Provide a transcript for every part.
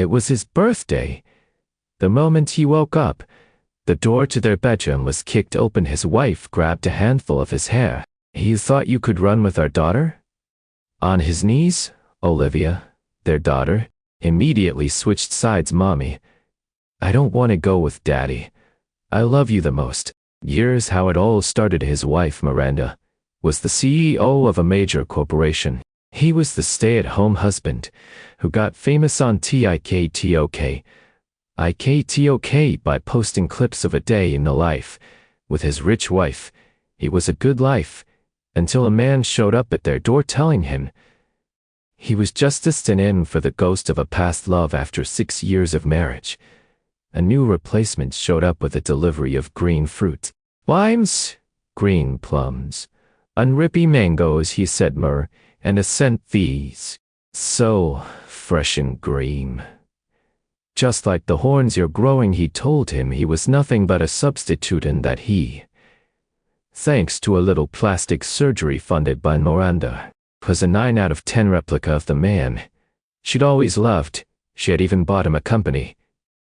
It was his birthday. The moment he woke up, the door to their bedroom was kicked open. His wife grabbed a handful of his hair. "You thought you could run with our daughter?" On his knees, Olivia, their daughter, immediately switched sides. "Mommy, I don't want to go with Daddy. I love you the most." Here's how it all started. His wife, Miranda, was the CEO of a major corporation. He was the stay-at-home husband who got famous on TikTok by posting clips of a day in the life with his rich wife. It was a good life until a man showed up at their door telling him he was just a stand-in for the ghost of a past love. After 6 years of marriage, a new replacement showed up with a delivery of green fruit. "Limes, green plums, unripe mangoes," he said, "and a scent these. So fresh and green. Just like the horns you're growing." He told him he was nothing but a substitute and that he, thanks to a little plastic surgery funded by Miranda, was a 9 out of 10 replica of the man she'd always loved. She had even bought him a company.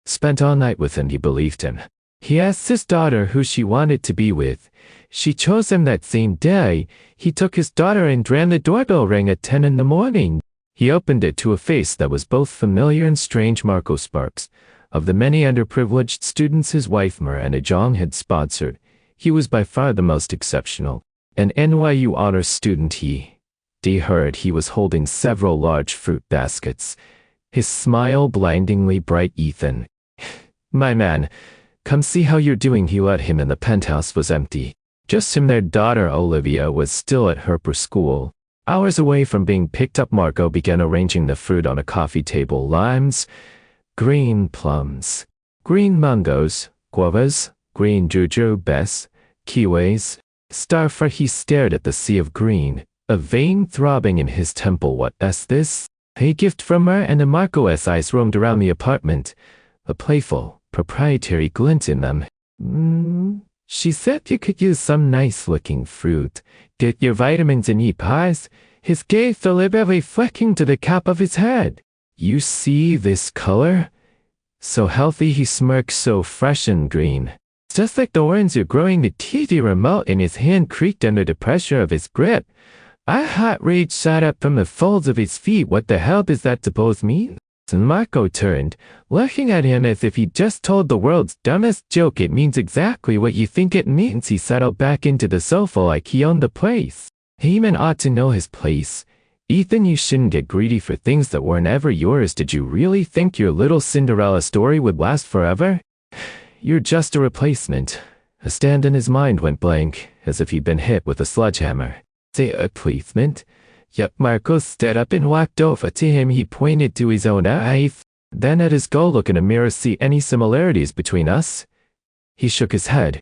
Spent all night with him. He believed him. He asked his daughter who she wanted to be with. She chose him that same day. He took his daughter and ran. The doorbell rang at 10 in the morning. He opened it to a face that was both familiar and strange. Marco Sparks. Of the many underprivileged students his wife Miranda Jong had sponsored, he was by far the most exceptional. An NYU honors student, he heard he was holding several large fruit baskets. His smile blindingly bright. "Ethan, my man, come see how you're doing." He let him in. The penthouse was empty. Just him. Their daughter Olivia was still at her preschool. Hours away from being picked up, Marco began arranging the fruit on a coffee table. Limes, green plums, green mangoes, guavas, green jujubes, kiwis, starfruit. He stared at the sea of green, a vein throbbing in his temple. "What's this?" A gift from her. And Marco's eyes roamed around the apartment, a playful, proprietary glint in them. She said you could use some nice-looking fruit. Get your vitamins and eat pies." His gaze deliberately flicking to the cap of his head. "You see this color? So healthy." He smirked. "So fresh and green. Just like the orange you're growing." The TV remote in his hand creaked under the pressure of his grip. A hot rage shot up from the folds of his feet. "What the hell does that supposed mean?" And Marco turned, looking at him as if he'd just told the world's dumbest joke. "It means exactly what you think it means." He settled back into the sofa like he owned the place. "Heyman ought to know his place. Ethan, you shouldn't get greedy for things that weren't ever yours. Did you really think your little Cinderella story would last forever? You're just a replacement." A stand in his mind went blank, as if he'd been hit with a sledgehammer. "A replacement?" Yep. Marco stood up and walked over to him. He pointed to his own eyes, then at his. "Go look in a mirror. See any similarities between us?" He shook his head.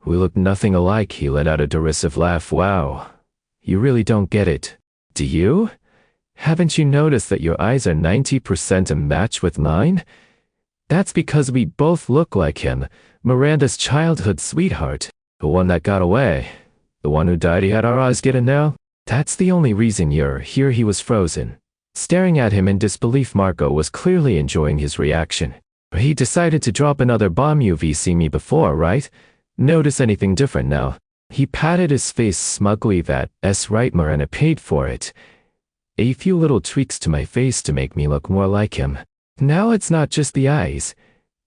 "We look nothing alike." He let out a derisive laugh. "Wow, you really don't get it, do you? Haven't you noticed that your eyes are 90% a match with mine? That's because we both look like him, Miranda's childhood sweetheart, the one that got away, the one who died. He had our eyes getting now. That's the only reason you're here." He was frozen, staring at him in disbelief. Marco was clearly enjoying his reaction. He decided to drop another bomb. "You've seen me before, right? Notice anything different now?" He patted his face smugly. "That's right, Miranda paid for it. A few little tweaks to my face to make me look more like him. Now it's not just the eyes.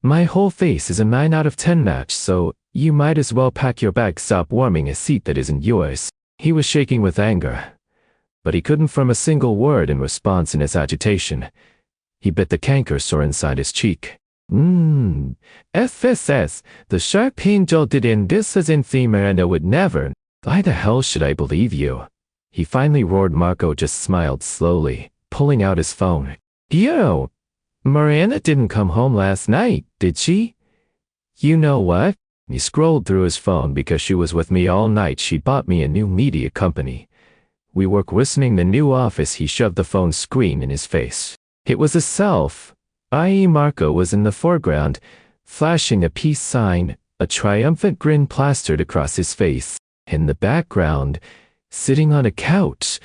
My whole face is a 9 out of 10 match, so you might as well pack your bag. Stop warming a seat that isn't yours." He was shaking with anger, but he couldn't form a single word in response. In his agitation, he bit the canker sore inside his cheek. FSS, the sharp pain jolted in. "This isn't the Miranda would never." "Why the hell should I believe you?" he finally roared. Marco just smiled slowly, pulling out his phone. "Yo, Miranda didn't come home last night, did she?" "You know what?" He scrolled through his phone. "Because she was with me all night. She bought me a new media company. We work listening the new office." He shoved the phone screen in his face. It was a self, i.e. Marco was in the foreground, flashing a peace sign, a triumphant grin plastered across his face. In the background, sitting on a couch,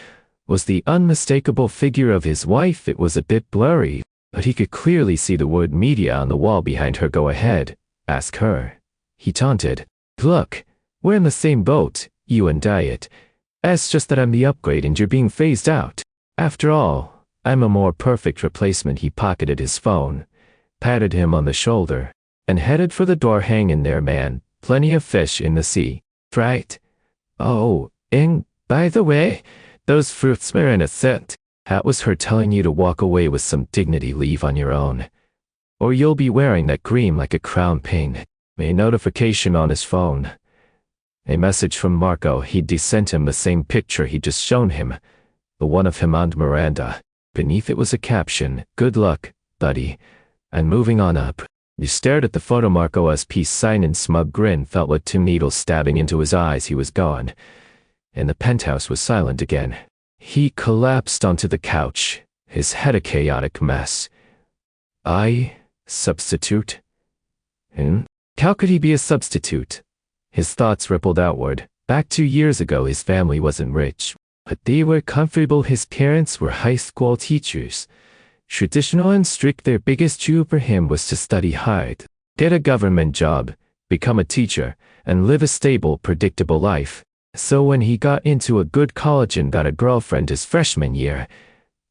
was the unmistakable figure of his wife. It was a bit blurry, but he could clearly see the word media on the wall behind her. Go ahead, ask her. He taunted. Look, we're in the same boat, you and Diet. It's just that I'm the upgrade and you're being phased out. After all, I'm a more perfect replacement. He pocketed his phone, patted him on the shoulder, and headed for the door. Hang in there, man. Plenty of fish in the sea. Right? Oh, and by the way, those fruits were innocent. That was her telling you to walk away with some dignity. Leave on your own, or you'll be wearing that cream like a crown pin. A notification on his phone. A message from Marco. He'd sent him the same picture he'd just shown him, the one of him and Miranda. Beneath it was a caption, "Good luck, buddy," and moving on up. He stared at the photo. Marco's peace sign and smug grin felt like two needles stabbing into his eyes. He was gone, and the penthouse was silent again. He collapsed onto the couch, his head a chaotic mess. Substitute? How could he be a substitute? His thoughts rippled outward. Back 2 years ago, his family wasn't rich, but they were comfortable. His parents were high school teachers. Traditional and strict. Their biggest dream for him was to study hard, get a government job, become a teacher, and live a stable, predictable life. So when he got into a good college and got a girlfriend his freshman year,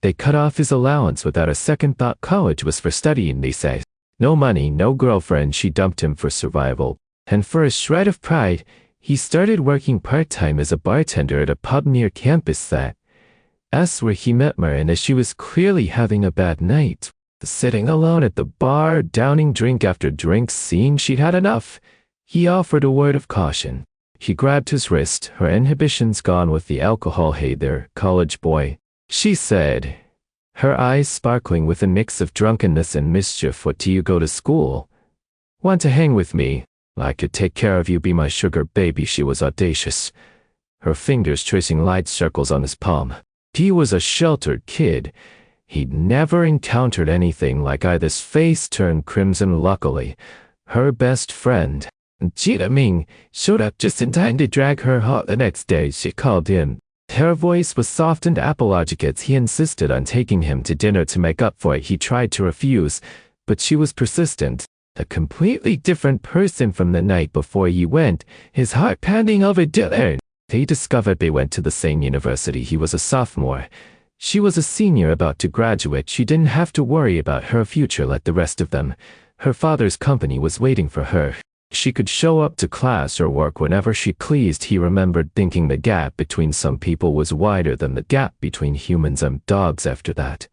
they cut off his allowance without a second thought. College was for studying, they say. No money, no girlfriend. She dumped him for survival. And for a shred of pride, he started working part-time as a bartender at a pub near campus. That's where he met Miranda. She was clearly having a bad night, sitting alone at the bar, downing drink after drink. Seeing she'd had enough, he offered a word of caution. She grabbed his wrist, her inhibitions gone with the alcohol. Hey there, college boy, she said, her eyes sparkling with a mix of drunkenness and mischief. What do you go to school? Want to hang with me? I could take care of you, be my sugar baby. She was audacious, her fingers tracing light circles on his palm. He was a sheltered kid. He'd never encountered anything like it. His face turned crimson. Luckily, her best friend, Jita Ming, showed up just in time to drag her home. The next day, she called in. Her voice was soft and apologetic. He insisted on taking him to dinner to make up for it. He tried to refuse, but she was persistent. A completely different person from the night before he went, his heart pounding over dinner. They discovered they went to the same university. He was a sophomore. She was a senior about to graduate. She didn't have to worry about her future like the rest of them. Her father's company was waiting for her. She could show up to class or work whenever she pleased. He remembered thinking the gap between some people was wider than the gap between humans and dogs. After that,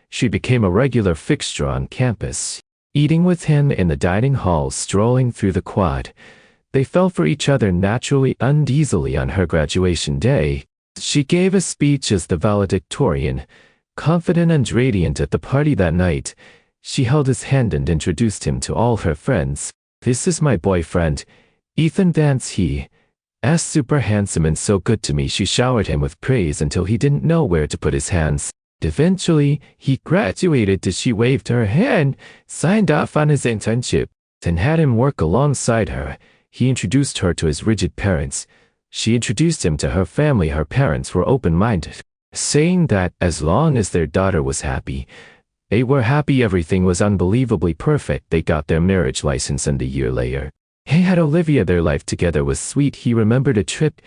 she became a regular fixture on campus, eating with him in the dining hall, strolling through the quad. They fell for each other naturally and easily. On her graduation day, she gave a speech as the valedictorian, confident and radiant. At the party that night, she held his hand and introduced him to all her friends. This is my boyfriend, Ethan Vance. He's super handsome and so good to me. She showered him with praise until he didn't know where to put his hands. Eventually, he graduated. She waved her hand, signed off on his internship, and had him work alongside her. He introduced her to his rigid parents. She introduced him to her family. Her parents were open-minded, saying that as long as their daughter was happy, they were happy. Everything was unbelievably perfect. They got their marriage license, and a year later, he had Olivia. Their life together was sweet. He remembered a trip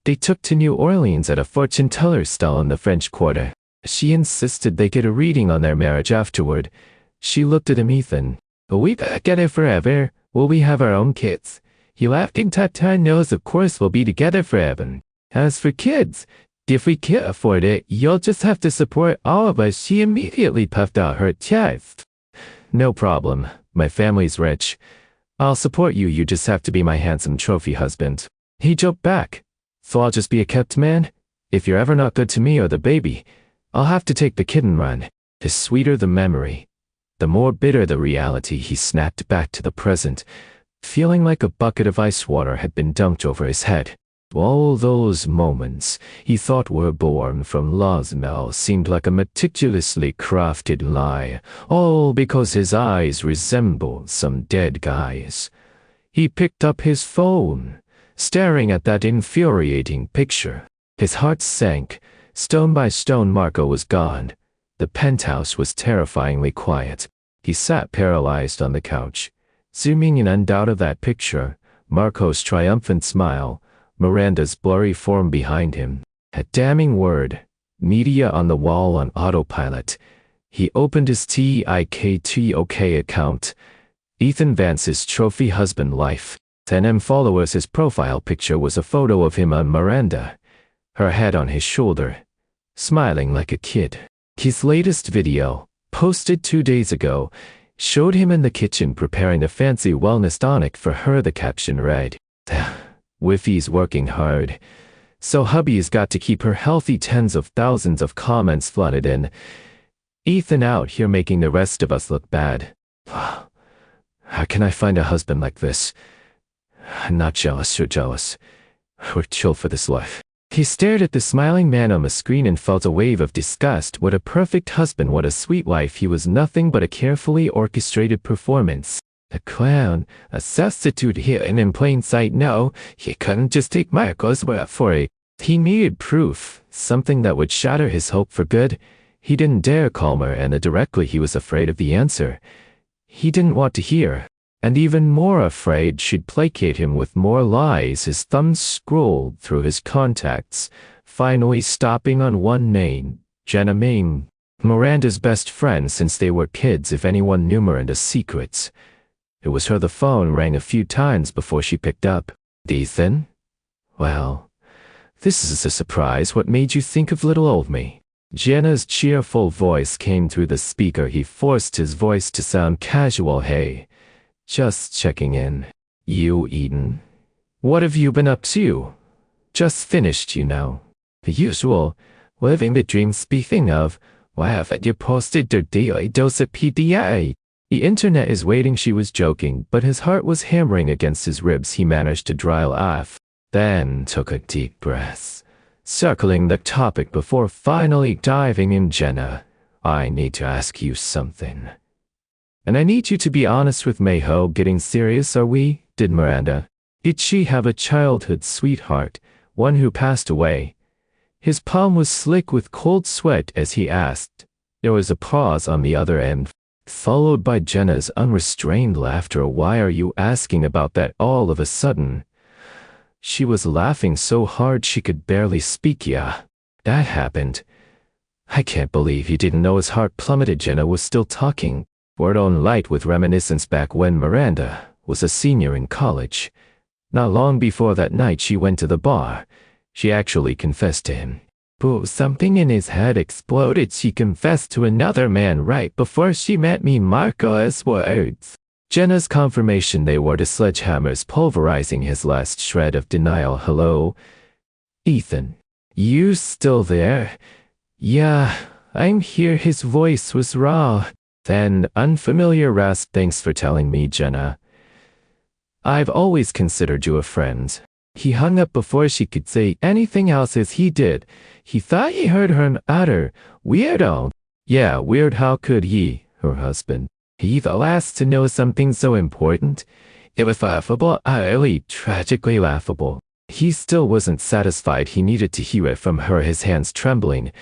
they took to New Orleans at a fortune teller's stall in the French Quarter. She insisted they get a reading on their marriage afterward. She looked at him. Ethan, will we be together forever? Will we have our own kids? He laughed. Tata knows, of course we'll be together forever. As for kids, if we can't afford it, you'll just have to support all of us. She immediately puffed out her chest. No problem. My family's rich. I'll support you. You just have to be my handsome trophy husband. He joked back. So I'll just be a kept man? If you're ever not good to me or the baby, I'll have to take the kid and run. The sweeter the memory, the more bitter the reality. He snapped back to the present, feeling like a bucket of ice water had been dumped over his head. All those moments he thought were born from Losmel seemed like a meticulously crafted lie, all because his eyes resembled some dead guy's. He picked up his phone, staring at that infuriating picture. His heart sank. Stone by stone, Marco was gone. The penthouse was terrifyingly quiet. He sat paralyzed on the couch, zooming in and out of that picture, Marco's triumphant smile, Miranda's blurry form behind him. A damning word, media on the wall on autopilot. He opened his TikTok account. Ethan Vance's trophy husband life. 10M followers. His profile picture was a photo of him and Miranda, her head on his shoulder, smiling like a kid. His latest video, posted 2 days ago, showed him in the kitchen preparing a fancy wellness tonic for her. The caption read, "Wifey's working hard, so hubby's got to keep her healthy." Tens of thousands of comments flooded in. Ethan out here making the rest of us look bad. How can I find a husband like this? I'm not jealous. You're jealous. We're chill for this life. He stared at the smiling man on the screen and felt a wave of disgust. What a perfect husband, what a sweet wife. He was nothing but a carefully orchestrated performance. A clown, a substitute hidden in plain sight. No, he couldn't just take Marco's word for it. He needed proof, something that would shatter his hope for good. He didn't dare call Miranda directly. He was afraid of the answer he didn't want to hear, and even more afraid she'd placate him with more lies. His thumb scrolled through his contacts, finally stopping on one name, Jenna Maine, Miranda's best friend since they were kids. If anyone knew Miranda's secrets, it was her. The phone rang a few times before she picked up. Ethan? Well, this is a surprise. What made you think of little old me? Jenna's cheerful voice came through the speaker. He forced his voice to sound casual. Hey, just checking in. You eaten? What have you been up to? Just finished, you know. The usual, living the dream. Speaking of, why haven't you posted your daily dose of PDA? The internet is waiting. She was joking, but his heart was hammering against his ribs. He managed to dry off, then took a deep breath, circling the topic before finally diving in. Jenna, I need to ask you something. And I need you to be honest with me. Getting serious, are we? Did she have a childhood sweetheart, one who passed away? His palm was slick with cold sweat as he asked. There was a pause on the other end, followed by Jenna's unrestrained laughter. Why are you asking about that all of a sudden? She was laughing so hard she could barely speak. Yeah, that happened. I can't believe you didn't know. His heart plummeted. Jenna was still talking, word on light with reminiscence back when Miranda was a senior in college. Not long before that night she went to the bar. She actually confessed to him. But something in his head exploded. She confessed to another man right before she met me. Marco's words. Jenna's confirmation. They were the sledgehammers pulverizing his last shred of denial. Hello? Ethan. You still there? Yeah, I'm here. His voice was raw, then unfamiliar rasp. Thanks for telling me, Jenna. I've always considered you a friend. He hung up before she could say anything else. As he did, he thought he heard her utter, "Weirdo." Yeah, weird. How could he, her husband, he the last to know something so important? It was laughable, utterly, tragically laughable. He still wasn't satisfied. He needed to hear it from her. His hands trembling,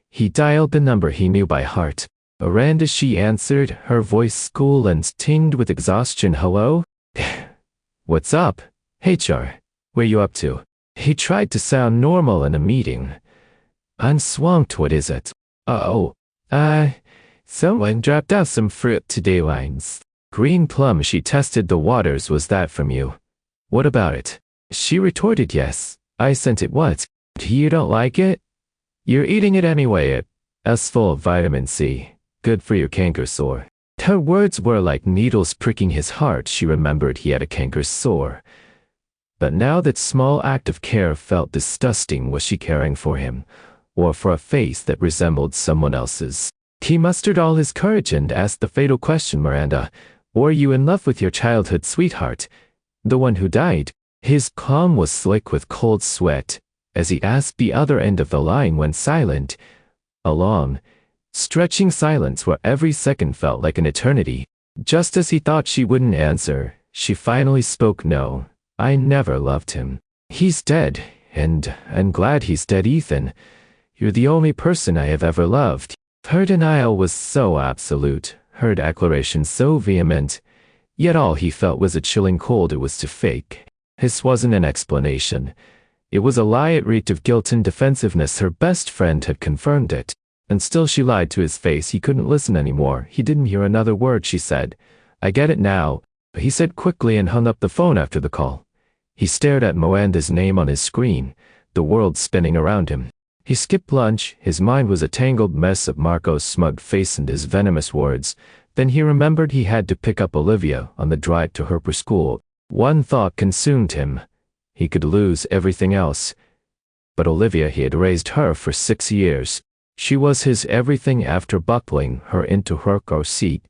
he dialed the number he knew by heart. Miranda, she answered, her voice cool and tinged with exhaustion. Hello? What's up? HR. Where you up to? He tried to sound normal in a meeting. I'm swamped. What is it? Someone dropped out some fruit today. Lines. Green plum. She tested the waters. Was that from you? What about it? She retorted, yes. I sent it. What? You don't like it? You're eating it anyway. It's full of vitamin C. Good for your canker sore. Her words were like needles pricking his heart. She remembered he had a canker sore. But now that small act of care felt disgusting. Was she caring for him, or for a face that resembled someone else's? He mustered all his courage and asked the fatal question. Miranda, were you in love with your childhood sweetheart, the one who died? His calm was slick with cold sweat. As he asked, the other end of the line went silent. A long, stretching silence where every second felt like an eternity. Just as he thought she wouldn't answer, she finally spoke. No, I never loved him. He's dead, and I'm glad he's dead. Ethan, you're the only person I have ever loved. Her denial was so absolute, her declaration so vehement, yet all he felt was a chilling cold it was to fake. His wasn't an explanation. It was a lie. It reeked of guilt and defensiveness. Her best friend had confirmed it. And still she lied to his face. He couldn't listen anymore. He didn't hear another word she said. "I get it now," he said quickly and hung up the phone after the call. He stared at Miranda's name on his screen, the world spinning around him. He skipped lunch. His mind was a tangled mess of Marco's smug face and his venomous words. Then he remembered he had to pick up Olivia on the drive to her preschool. One thought consumed him. He could lose everything else. But Olivia, he had raised her for 6 years. She was his everything. After buckling her into her car seat,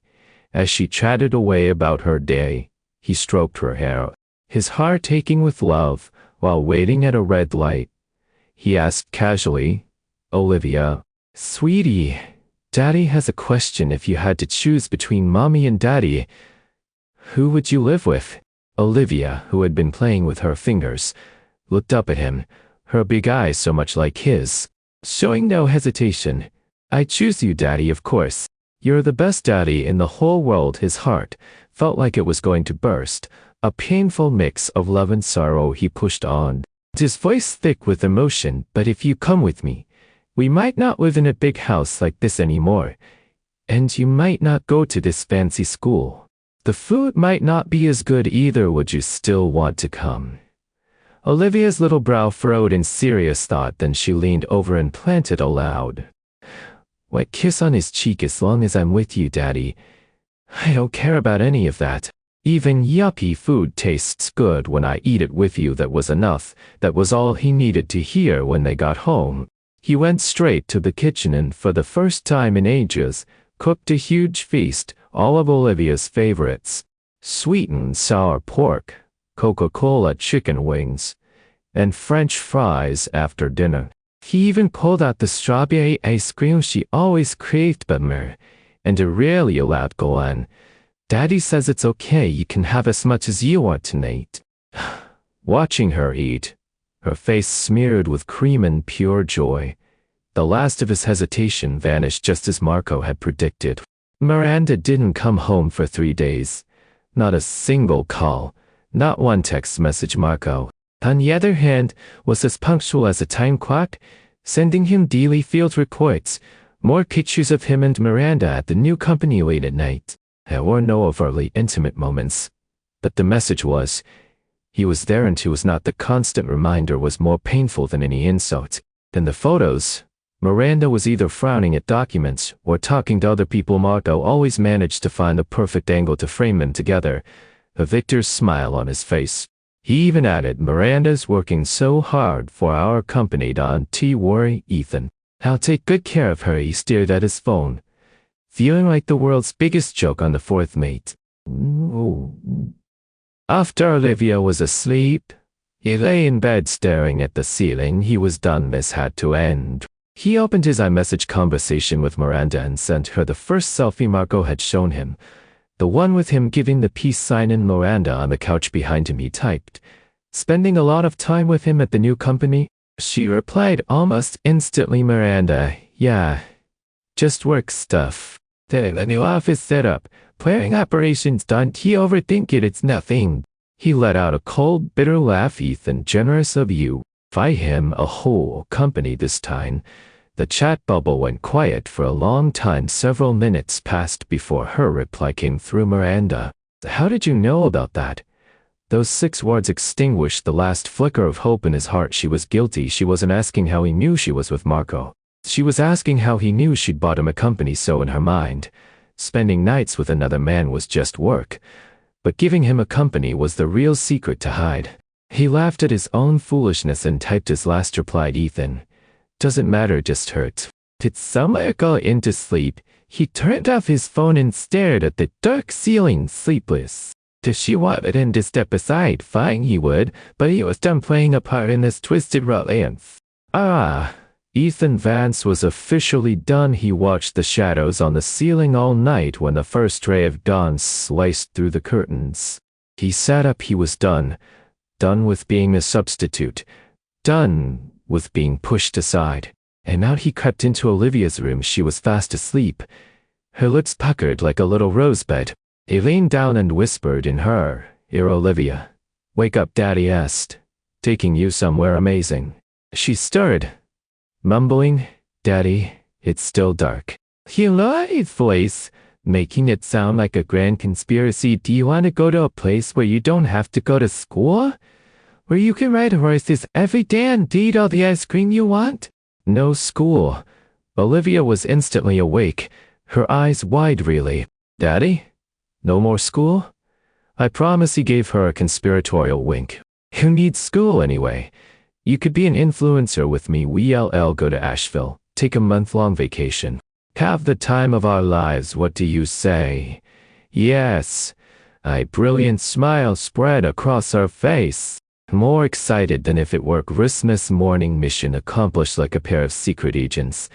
as she chatted away about her day, he stroked her hair, his heart aching with love. While waiting at a red light, he asked casually, "Olivia, sweetie, Daddy has a question. If you had to choose between Mommy and Daddy, who would you live with?" Olivia, who had been playing with her fingers, looked up at him, her big eyes so much like his, showing no hesitation. "I choose you, Daddy, of course. You're the best daddy in the whole world." His heart felt like it was going to burst, a painful mix of love and sorrow. He pushed on, his voice thick with emotion. "But if you come with me, we might not live in a big house like this anymore. And you might not go to this fancy school. The food might not be as good either. Would you still want to come?" Olivia's little brow furrowed in serious thought. Then she leaned over and planted aloud, "Wet kiss on his cheek. As long as I'm with you, Daddy. I don't care about any of that. Even yuppie food tastes good when I eat it with you." That was enough. That was all he needed to hear. When they got home, he went straight to the kitchen and, for the first time in ages, cooked a huge feast, all of Olivia's favorites: sweet and sour pork, Coca-Cola chicken wings, and French fries after dinner. He even pulled out the strawberry ice cream she always craved but more, and a rarely allowed go on. "Daddy says it's okay. You can have as much as you want tonight." Watching her eat, her face smeared with cream and pure joy, the last of his hesitation vanished just as Marco had predicted. Miranda didn't come home for 3 days. Not a single call, not one text message. Marco, on the other hand, was as punctual as a time clock, sending him daily field reports, more pictures of him and Miranda at the new company late at night. There were no overtly intimate moments, but the message was, he was there and he was not. The constant reminder was more painful than any insult. Than the photos, Miranda was either frowning at documents or talking to other people. Marco always managed to find the perfect angle to frame them together, a victor's smile on his face. He even added, "Miranda's working so hard for our company. Don't worry, Ethan. I'll take good care of her." He stared at his phone, feeling like the world's biggest joke on the fourth mate. After Olivia was asleep, he lay in bed staring at the ceiling. He was done. This had to end. He opened his iMessage conversation with Miranda and sent her the first selfie Marco had shown him, the one with him giving the peace sign and Miranda on the couch behind him. He typed, "Spending a lot of time with him at the new company?" She replied almost instantly, "Miranda, yeah, just work stuff. The new office setup, planning operations. Don't you overthink it. It's nothing." He let out a cold, bitter laugh. "Ethan, generous of you. Buy him a whole company this time." The chat bubble went quiet for a long time. Several minutes passed before her reply came through. "Miranda, how did you know about that?" Those 6 words extinguished the last flicker of hope in his heart. She was guilty. She wasn't asking how he knew she was with Marco. She was asking how he knew she'd bought him a company. So in her mind, spending nights with another man was just work, but giving him a company was the real secret to hide. He laughed at his own foolishness and typed his last reply, "Ethan, doesn't matter, just hurt." Did somewhere go into sleep. He turned off his phone and stared at the dark ceiling, sleepless. Does she want him to step aside? Fine, he would, but he was done playing a part in this twisted romance. Ethan Vance was officially done. He watched the shadows on the ceiling all night when the first ray of dawn sliced through the curtains. He sat up. He was done. Done with being a substitute. Done with being pushed aside. and out he crept into Olivia's room. She was fast asleep, her lips puckered like a little rosebud. He leaned down and whispered in her ear, "Olivia, wake up, Daddy asked, taking you somewhere amazing." She stirred, mumbling, "Daddy, it's still dark." He lowered his voice, making it sound like a grand conspiracy. "Do you want to go to a place where you don't have to go to school? Where you can ride horses every day and eat all the ice cream you want?" "No school." Olivia was instantly awake, her eyes wide really. "Daddy? No more school?" I promise. He gave her a conspiratorial wink. "Who needs school anyway? You could be an influencer with me. We'll go to Asheville, take a month-long vacation. Have the time of our lives. What do you say?" "Yes." A brilliant smile spread across her face. More excited than if it were Christmas morning. Mission accomplished like a pair of secret agents.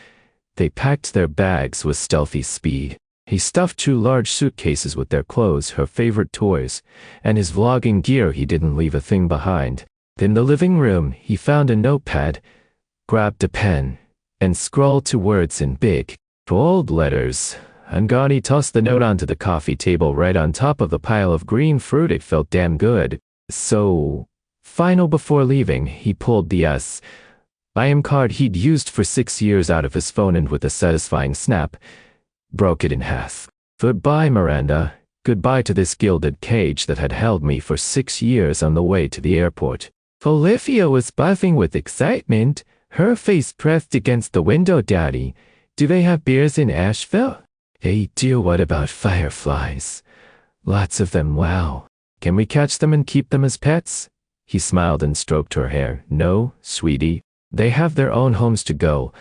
They packed their bags with stealthy speed. He stuffed 2 large suitcases with their clothes, her favorite toys, and his vlogging gear. He didn't leave a thing behind. In the living room, he found a notepad, grabbed a pen, and scrawled 2 words in big, bold letters. Angani tossed the note onto the coffee table right on top of the pile of green fruit. It felt damn good. So, final before leaving, he pulled the I am card he'd used for 6 years out of his phone and with a satisfying snap, broke it in half. "Goodbye, Miranda. Goodbye to this gilded cage that had held me for 6 years on the way to the airport." Olivia was buzzing with excitement, her face pressed against the window. "Daddy, do they have bears in Asheville?" "They do." "What about fireflies?" "Lots of them." "Wow. Can we catch them and keep them as pets?" He smiled and stroked her hair. "No, sweetie. They have their own homes to go.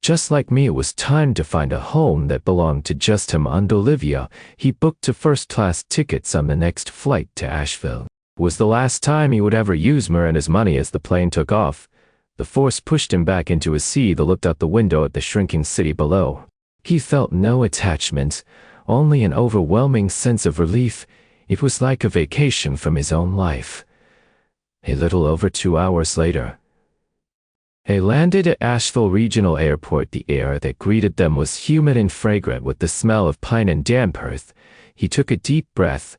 Just like me, it was time to find a home that belonged to just him and Olivia. He booked 2 first-class tickets on the next flight to Asheville. It was the last time he would ever use Miranda's money. As the plane took off, the force pushed him back into his seat. He looked out the window at the shrinking city below. He felt no attachment, only an overwhelming sense of relief. It was like a vacation from his own life. A little over 2 hours later, they landed at Asheville Regional Airport. The air that greeted them was humid and fragrant with the smell of pine and damp earth. He took a deep breath,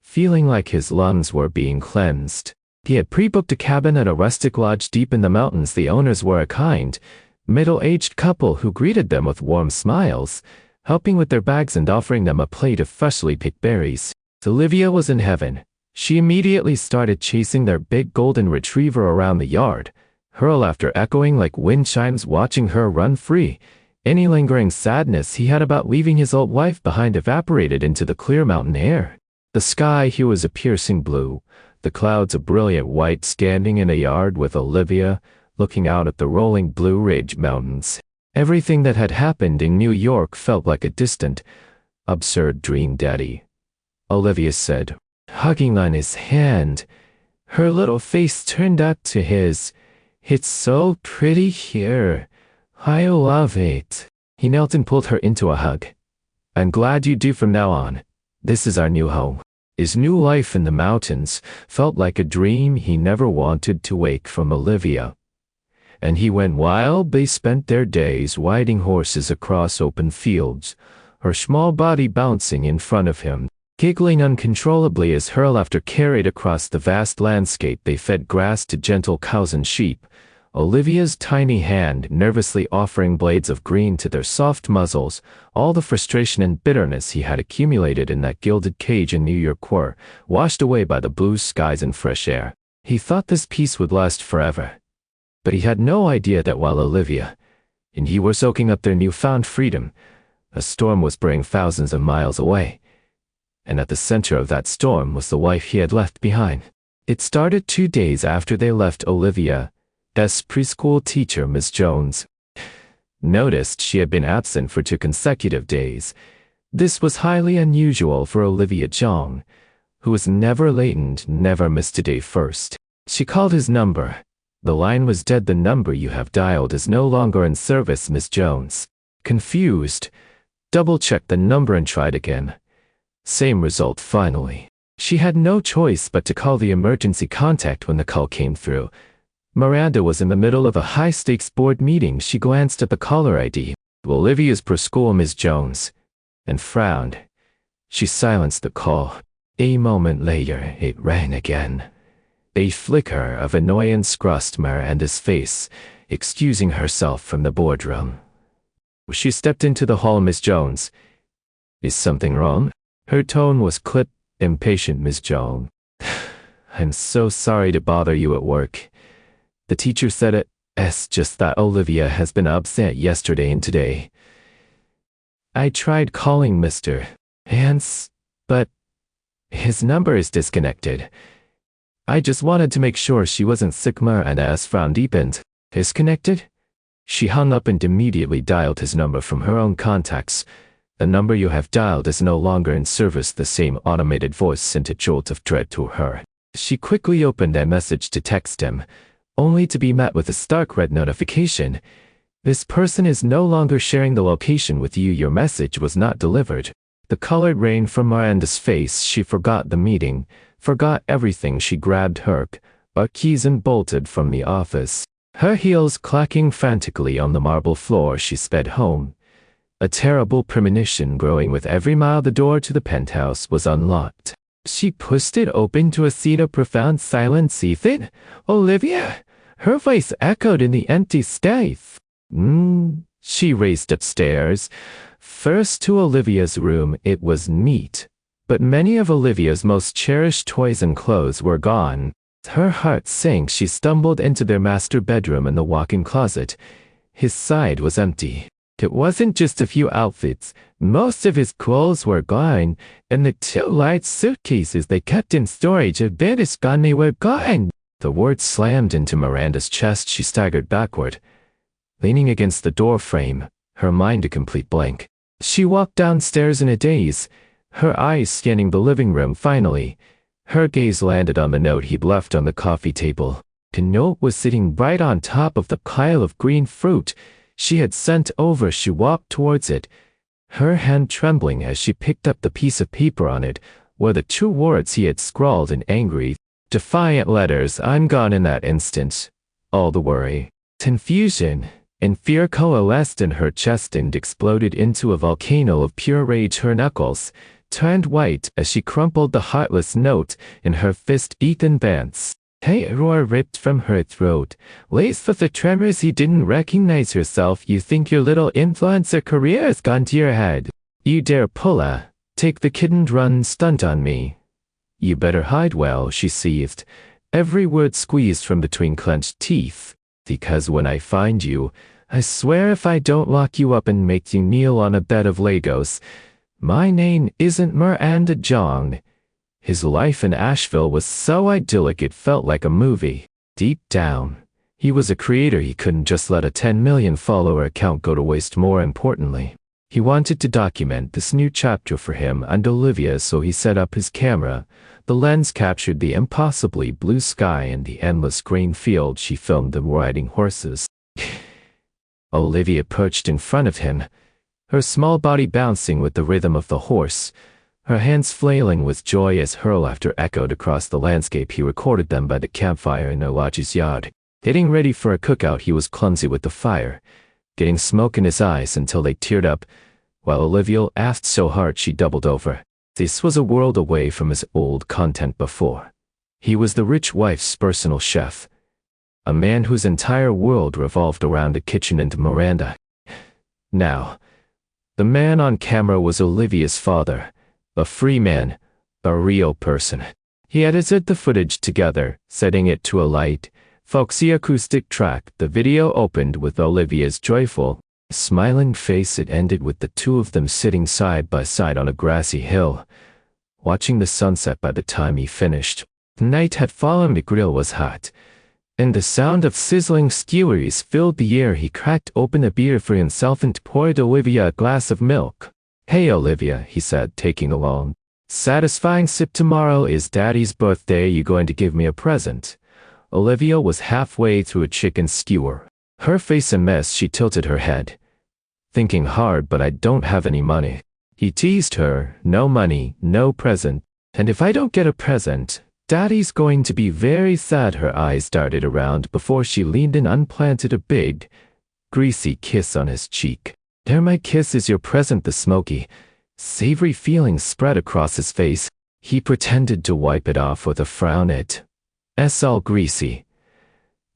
feeling like his lungs were being cleansed. He had pre-booked a cabin at a rustic lodge deep in the mountains. The owners were a kind, middle-aged couple who greeted them with warm smiles, helping with their bags and offering them a plate of freshly picked berries. Olivia was in heaven. She immediately started chasing their big golden retriever around the yard, her laughter echoing like wind chimes watching her run free. Any lingering sadness he had about leaving his old wife behind evaporated into the clear mountain air. The sky here was a piercing blue, the clouds a brilliant white. Standing in a yard with Olivia, looking out at the rolling Blue Ridge Mountains, everything that had happened in New York felt like a distant, absurd dream. "Daddy," Olivia said, hugging on his hand. Her little face turned up to his. "It's so pretty here. I love it." He knelt and pulled her into a hug. "I'm glad you do. From now on, this is our new home." His new life in the mountains felt like a dream he never wanted to wake from. Olivia and he went wild. They spent their days riding horses across open fields, her small body bouncing in front of him, giggling uncontrollably as her laughter carried across the vast landscape. They fed grass to gentle cows and sheep, Olivia's tiny hand nervously offering blades of green to their soft muzzles. All the frustration and bitterness he had accumulated in that gilded cage in New York were washed away by the blue skies and fresh air. He thought this peace would last forever, but he had no idea that while Olivia and he were soaking up their newfound freedom, a storm was brewing thousands of miles away. And at the center of that storm was the wife he had left behind. It started 2 days after they left. Olivia's preschool teacher, Miss Jones, noticed she had been absent for 2 consecutive days. This was highly unusual for Olivia Jong, who was never late and never missed a day first. She called his number. The line was dead. "The number you have dialed is no longer in service, Miss Jones." Confused, double-checked the number and tried again. Same result. Finally, she had no choice but to call the emergency contact when the call came through. Miranda was in the middle of a high-stakes board meeting. She glanced at the caller ID, Olivia's per school Ms. Jones, and frowned. She silenced the call. A moment later, it rang again. A flicker of annoyance crossed Miranda's face, excusing herself from the boardroom. She stepped into the hall. Miss Jones. Is something wrong? Her tone was clipped, impatient. Miss Jones. I'm so sorry to bother you at work. The teacher said it's just that Olivia has been upset yesterday and today. I tried calling Mr. Hans, but his number is disconnected. I just wanted to make sure she wasn't sick. Miranda's frown deepened. Disconnected? She hung up and immediately dialed his number from her own contacts. The number you have dialed is no longer in service. The same automated voice sent a jolt of dread to her. She quickly opened a message to text him, only to be met with a stark red notification. This person is no longer sharing the location with you. Your message was not delivered. The color rained from Miranda's face. She forgot the meeting, forgot everything. She grabbed her keys and bolted from the office. Her heels clacking frantically on the marble floor, she sped home. A terrible premonition growing with every mile. The door to the penthouse was unlocked. She pushed it open to a seat of profound silence. Ethan? Olivia? Her voice echoed in the empty space. She raced upstairs. First to Olivia's room. It was neat, but many of Olivia's most cherished toys and clothes were gone. Her heart sank. She stumbled into their master bedroom and the walk-in closet. His side was empty. It wasn't just a few outfits. Most of his clothes were gone, and the two large suitcases they kept in storage had vanished. Gone. They were gone. The words slammed into Miranda's chest. She staggered backward, leaning against the door frame, her mind a complete blank. She walked downstairs in a daze, her eyes scanning the living room. Finally, her gaze landed on the note he'd left on the coffee table. The note was sitting right on top of the pile of green fruit she had sent over. She walked towards it, her hand trembling as she picked up the piece of paper. On it were the two words he had scrawled in angry, defiant letters. I'm gone. In that instant, all the worry, confusion, and fear coalesced in her chest and exploded into a volcano of pure rage. Her knuckles turned white as she crumpled the heartless note in her fist. Ethan Vance. A roar ripped from her throat, laced with the tremors. He didn't recognize herself. You think your little influencer career has gone to your head? You dare take the kid and run stunt on me? You better hide well, she seethed, every word squeezed from between clenched teeth. Because when I find you, I swear if I don't lock you up and make you kneel on a bed of Legos. My name isn't Miranda Jong. His life in Asheville was so idyllic it felt like a movie. Deep down, he was a creator. He couldn't just let a 10 million follower account go to waste. More importantly, he wanted to document this new chapter for him and Olivia, so he set up his camera. The lens captured the impossibly blue sky and the endless green field. She filmed them riding horses. Olivia perched in front of him, her small body bouncing with the rhythm of the horse, her hands flailing with joy as her laughter echoed across the landscape. He recorded them by the campfire in their lodge's yard. Getting ready for a cookout, he was clumsy with the fire, getting smoke in his eyes until they teared up, while Olivia laughed so hard she doubled over. This was a world away from his old content before. He was the rich wife's personal chef, a man whose entire world revolved around a kitchen and Miranda. Now, the man on camera was Olivia's father, a free man, a real person. He edited the footage together, setting it to a light, folksy acoustic track. The video opened with Olivia's joyful, smiling face. It ended with the two of them sitting side by side on a grassy hill, watching the sunset. By the time he finished, night had fallen. The grill was hot, and the sound of sizzling skeweries filled the air. He cracked open a beer for himself and poured Olivia a glass of milk. Hey Olivia, he said, taking a long, satisfying sip. Tomorrow is Daddy's birthday. You going to give me a present? Olivia was halfway through a chicken skewer, her face a mess. She tilted her head, thinking hard. But I don't have any money. He teased her. No money, no present. And if I don't get a present, Daddy's going to be very sad. Her eyes darted around before she leaned in and planted a big, greasy kiss on his cheek. There, my kiss is your present. The smoky, savory feeling spread across his face. He pretended to wipe it off with a frown. It's all greasy.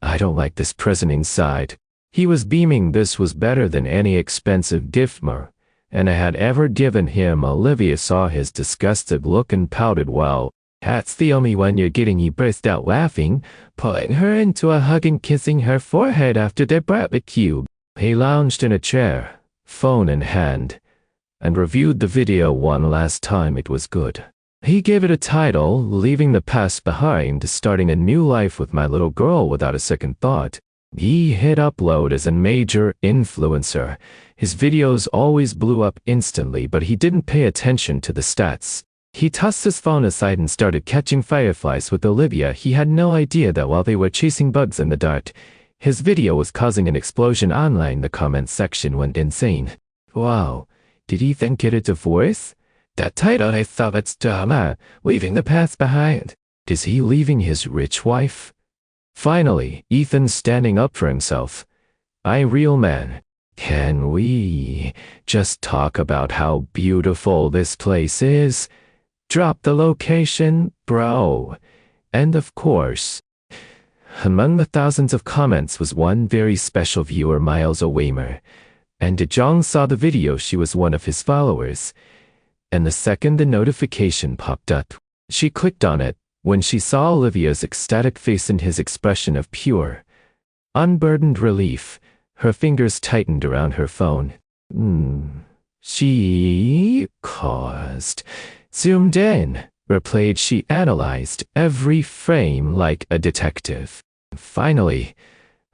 I don't like this present inside. He was beaming. This was better than any expensive gift Marina had ever given him. Olivia saw his disgusted look and pouted. Well, that's the only one you're getting. He burst out laughing, pulling her into a hug and kissing her forehead after their barbecue. He lounged in a chair, phone in hand, and reviewed the video one last time. It was good. He gave it a title, Leaving the Past Behind, Starting a New Life with My Little Girl, without a second thought. He hit upload. As a major influencer, his videos always blew up instantly, but he didn't pay attention to the stats. He tossed his phone aside and started catching fireflies with Olivia. He had no idea that while they were chasing bugs in the dark, his video was causing an explosion online. The comments section went insane. Wow, did Ethan get a divorce? That title, I thought it's drama, Leaving the Past Behind. Is he leaving his rich wife? Finally, Ethan's standing up for himself. Real man. Can we just talk about how beautiful this place is? Drop the location, bro. And of course, among the thousands of comments was one very special viewer, Miles O'Waymer. And Jong saw the video. She was one of his followers. And the second the notification popped up, she clicked on it. When she saw Olivia's ecstatic face and his expression of pure, unburdened relief, her fingers tightened around her phone. She paused, zoomed in, replayed. She analyzed every frame like a detective. Finally,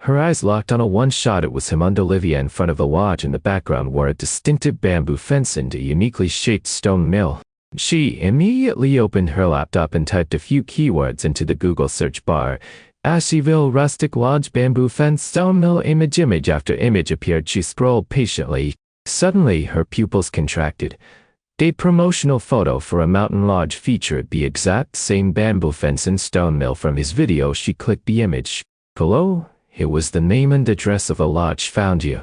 her eyes locked on a one shot. It was him and Olivia in front of a lodge. In the background were a distinctive bamboo fence and a uniquely shaped stone mill. She immediately opened her laptop and typed a few keywords into the Google search bar. Asheville rustic lodge, bamboo fence, stone mill. Image after image appeared. She scrolled patiently. Suddenly, her pupils contracted. A promotional photo for a mountain lodge featured the exact same bamboo fence and stone mill from his video. She clicked the image. Below, it was the name and address of a lodge. Found you.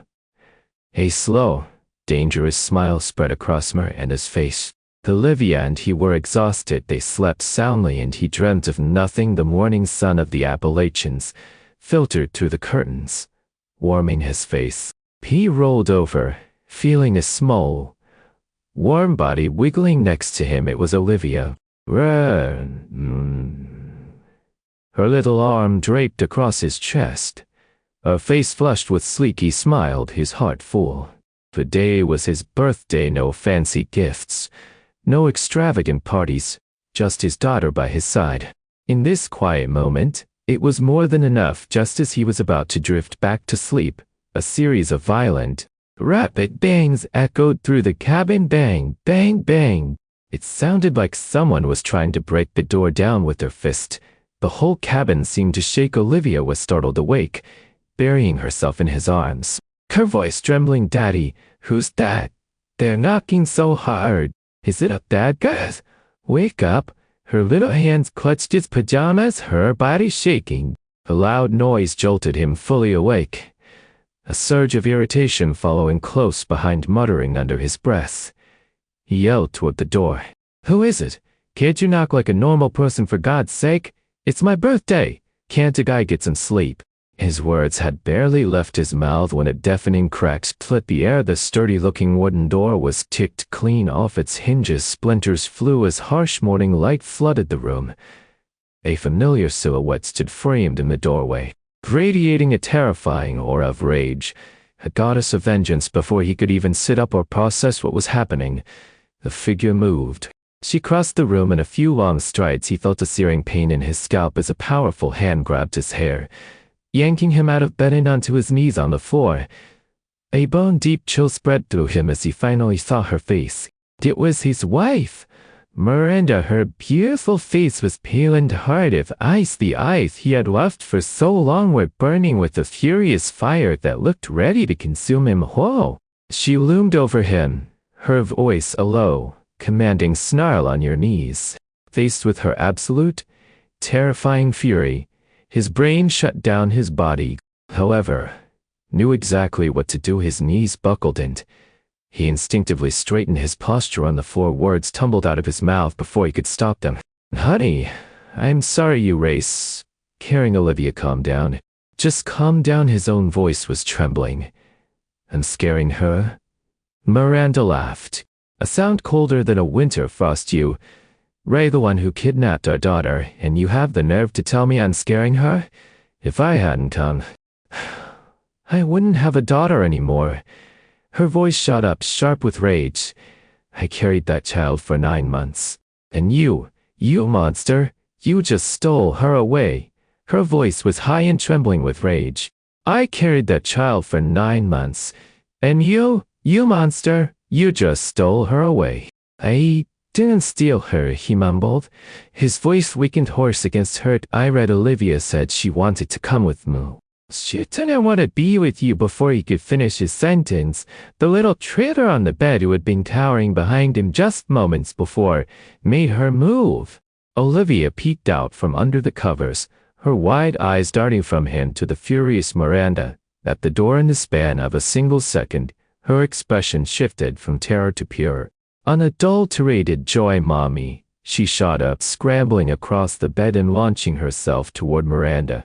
A slow, dangerous smile spread across Miranda's face. Olivia and he were exhausted. They slept soundly and he dreamt of nothing. The morning sun of the Appalachians filtered through the curtains, warming his face. He rolled over, feeling a small, warm body wiggling next to him. It was Olivia. Her little arm draped across his chest. Her face flushed with sleep. He smiled, his heart full. The day was his birthday. No fancy gifts. No extravagant parties, just his daughter by his side. In this quiet moment, it was more than enough. Just as he was about to drift back to sleep, a series of violent, rapid bangs echoed through the cabin. Bang, bang, bang. It sounded like someone was trying to break the door down with their fist. The whole cabin seemed to shake. Olivia was startled awake, burying herself in his arms. Her voice trembling. Daddy, who's that? They're knocking so hard. Is it a bad guy? Wake up. Her little hands clutched his pajamas, her body shaking. A loud noise jolted him fully awake. A surge of irritation following close behind, muttering under his breath. He yelled toward the door. Who is it? Can't you knock like a normal person, for God's sake? It's my birthday. Can't a guy get some sleep? His words had barely left his mouth when a deafening crack split the air. The sturdy-looking wooden door was kicked clean off its hinges. Splinters flew as harsh morning light flooded the room. A familiar silhouette stood framed in the doorway, radiating a terrifying aura of rage, a goddess of vengeance. Before he could even sit up or process what was happening, the figure moved. She crossed the room in a few long strides. He felt a searing pain in his scalp as a powerful hand grabbed his hair, yanking him out of bed and onto his knees on the floor. A bone-deep chill spread through him as he finally saw her face. It was his wife, Miranda. Her beautiful face was pale and hard of ice. The eyes he had left for so long were burning with a furious fire that looked ready to consume him whole. She loomed over him, her voice a low, commanding snarl. On your knees. Faced with her absolute, terrifying fury. His brain shut down his body, however, knew exactly what to do. His knees buckled and he instinctively straightened his posture on the floor. Words tumbled out of his mouth before he could stop them. Honey, I'm sorry you race. Caring Olivia, calm down. Just calm down. His own voice was trembling. I'm scaring her? Miranda laughed. A sound colder than a winter frost. You, Ray, the one who kidnapped our daughter, and you have the nerve to tell me I'm scaring her? If I hadn't come, I wouldn't have a daughter anymore. Her voice shot up sharp with rage. I carried that child for 9 months. And you monster, you just stole her away. Her voice was high and trembling with rage. I carried that child for 9 months. And you monster, you just stole her away. I didn't steal her, he mumbled. His voice weakened, hoarse against hurt. I read Olivia said she wanted to come with me. She didn't want to be with you. Before he could finish his sentence, the little traitor on the bed who had been cowering behind him just moments before made her move. Olivia peeked out from under the covers, her wide eyes darting from him to the furious Miranda. At the door, in the span of a single second, her expression shifted from terror to pure, unadulterated joy. Mommy, she shot up, scrambling across the bed and launching herself toward Miranda.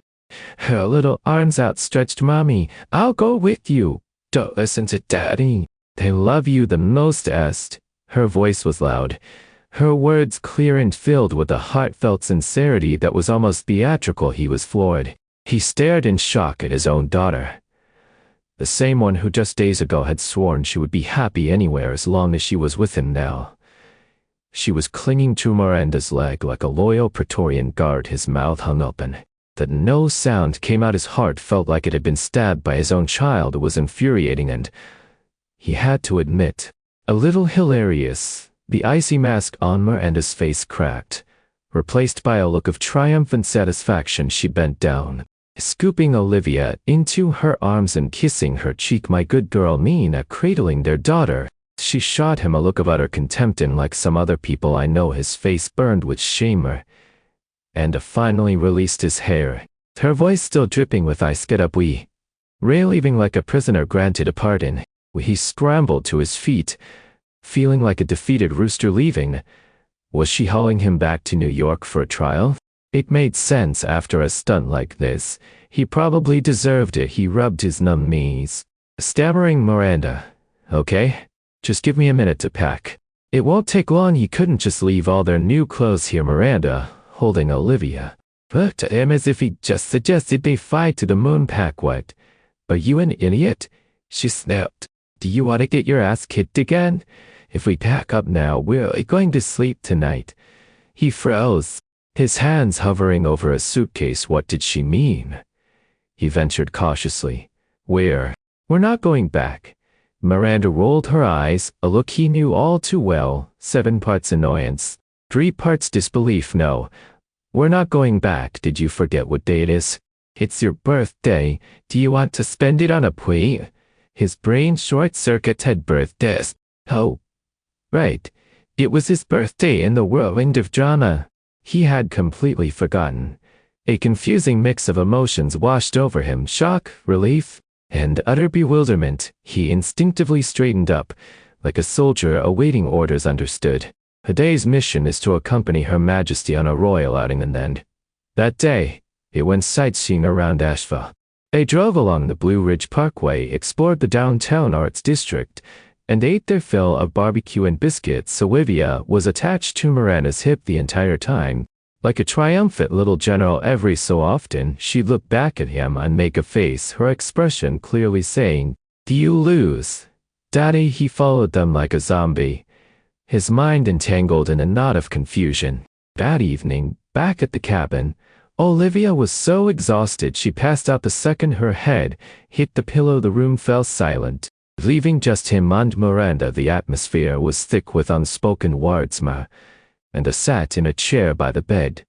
Her little arms outstretched. Mommy, I'll go with you. Don't listen to Daddy. They love you the most, Est. Her voice was loud, her words clear and filled with a heartfelt sincerity that was almost theatrical. He was floored. He stared in shock at his own daughter. The same one who just days ago had sworn she would be happy anywhere as long as she was with him now. She was clinging to Miranda's leg like a loyal Praetorian guard. His mouth hung open. That no sound came out. His heart felt like it had been stabbed by his own child. It was infuriating and, he had to admit, a little hilarious. The icy mask on Miranda's face cracked, replaced by a look of triumphant satisfaction. She bent down, scooping Olivia into her arms and kissing her cheek. My good girl, Mina, cradling their daughter. She shot him a look of utter contempt, and like some other people I know, his face burned with shame. And finally released his hair. Her voice still dripping with ice. Get up, Ray, leaving like a prisoner granted a pardon. He scrambled to his feet, feeling like a defeated rooster leaving. Was she hauling him back to New York for a trial? It made sense after a stunt like this. He probably deserved it. He rubbed his numb knees. Stammering Miranda, okay, just give me a minute to pack. It won't take long. He couldn't just leave all their new clothes here. Miranda, holding Olivia, looked at him as if he just suggested they fly to the moon. Pack what? Are you an idiot? She snapped. Do you want to get your ass kicked again? If we pack up now, we're going to sleep tonight. He froze, his hands hovering over a suitcase. What did she mean? He ventured cautiously. We're not going back. Miranda rolled her eyes, a look he knew all too well, 7 parts annoyance, 3 parts disbelief. No, we're not going back. Did you forget what day it is? It's your birthday. Do you want to spend it on a plea? His brain short-circuited. Birthdays. Oh, right. It was his birthday in the whirlwind of drama. He had completely forgotten. A confusing mix of emotions washed over him. Shock, relief, and utter bewilderment. He instinctively straightened up, like a soldier awaiting orders. Understood. A day's mission is to accompany Her Majesty on a royal outing, and then, that day, it went sightseeing around Asheville. They drove along the Blue Ridge Parkway, explored the downtown arts district, and ate their fill of barbecue and biscuits. Olivia was attached to Miranda's hip the entire time. Like a triumphant little general, every so often, she'd look back at him and make a face, her expression clearly saying, "Do you lose, Daddy?" He followed them like a zombie, his mind entangled in a knot of confusion. That evening, back at the cabin, Olivia was so exhausted she passed out the second her head hit the pillow. The room fell silent, leaving just him and Miranda. The atmosphere was thick with unspoken words. Miranda sat in a chair by the bed,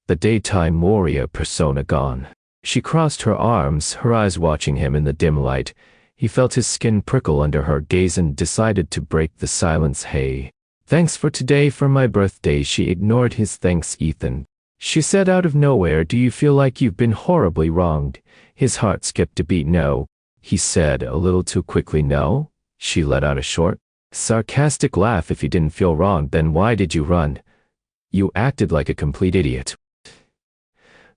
the daytime warrior persona gone. She crossed her arms, her eyes watching him in the dim light. He felt his skin prickle under her gaze and decided to break the silence. Hey, thanks for today, for my birthday. She ignored his thanks. Ethan, She said out of nowhere, "Do you feel like you've been horribly wronged?" His heart skipped a beat. "No," he said, a little too quickly. "No?" She let out a short, sarcastic laugh. "If you didn't feel wronged, then why did you run? You acted like a complete idiot."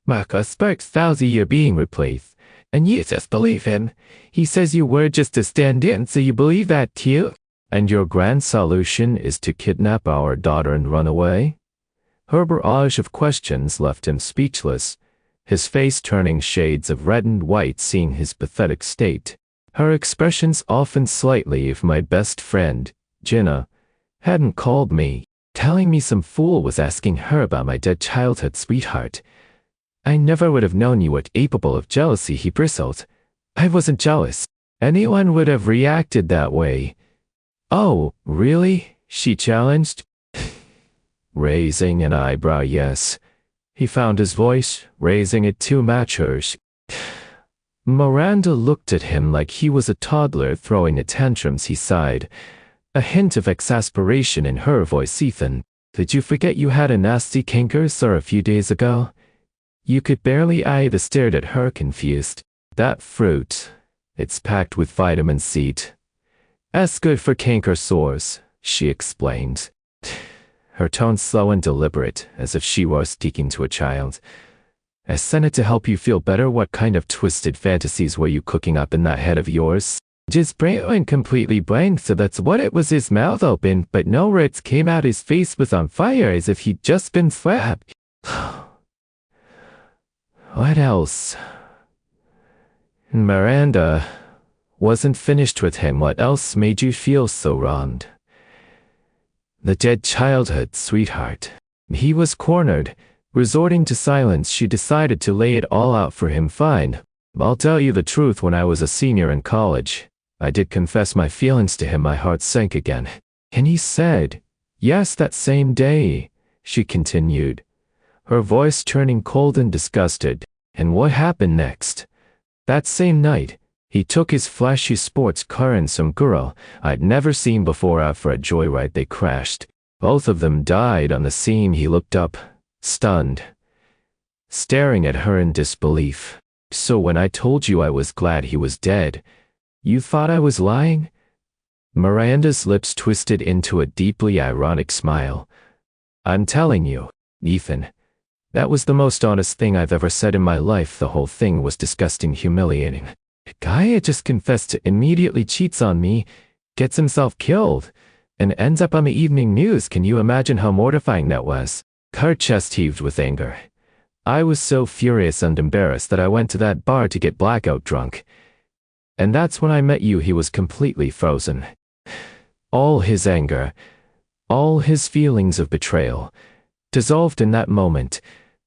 "Marcus Sparks tells you're being replaced, and you just believe him. He says you were just a stand-in, so you believe that too? And your grand solution is to kidnap our daughter and run away?" Her barrage of questions left him speechless, his face turning shades of red and white seeing his pathetic state. Her expressions softened slightly. "If my best friend, Jenna, hadn't called me, telling me some fool was asking her about my dead childhood sweetheart, I never would have known you were capable of jealousy." He bristled. "I wasn't jealous. Anyone would have reacted that way." "Oh, really?" she challenged, raising an eyebrow. "Yes." He found his voice, raising it to match hers. Miranda looked at him like he was a toddler throwing a tantrums. He sighed, a hint of exasperation in her voice. "Ethan, did you forget you had a nasty canker sore a few days ago?" You could barely either. Stared at her, confused. "That fruit, it's packed with vitamin C. That's good for canker sores," she explained, her tone slow and deliberate, as if she were speaking to a child. "I sent it to help you feel better." "What kind of twisted fantasies were you cooking up in that head of yours?" Just brain went completely blank. "So that's what it was." His mouth opened, but no words came out. His face was on fire, as if he'd just been slapped. "What else?" Miranda wasn't finished with him. "What else made you feel so wronged?" "The dead childhood sweetheart." He was cornered. Resorting to silence, she decided to lay it all out for him. "Fine. I'll tell you the truth. When I was a senior in college, I did confess my feelings to him." My heart sank again. "And he said yes that same day," she continued, her voice turning cold and disgusted. "And what happened next? That same night, he took his flashy sports car and some girl I'd never seen before out for a joyride. They crashed. Both of them died on the scene." He looked up, stunned, staring at her in disbelief. "So when I told you I was glad he was dead, you thought I was lying?" Miranda's lips twisted into a deeply ironic smile. "I'm telling you, Ethan, that was the most honest thing I've ever said in my life." The whole thing was disgusting, humiliating. A guy had just confessed to immediately cheats on me, gets himself killed, and ends up on the evening news. Can you imagine how mortifying that was? Her chest heaved with anger. "I was so furious and embarrassed that I went to that bar to get blackout drunk. And that's when I met you." He was completely frozen. All his anger, all his feelings of betrayal, dissolved in that moment,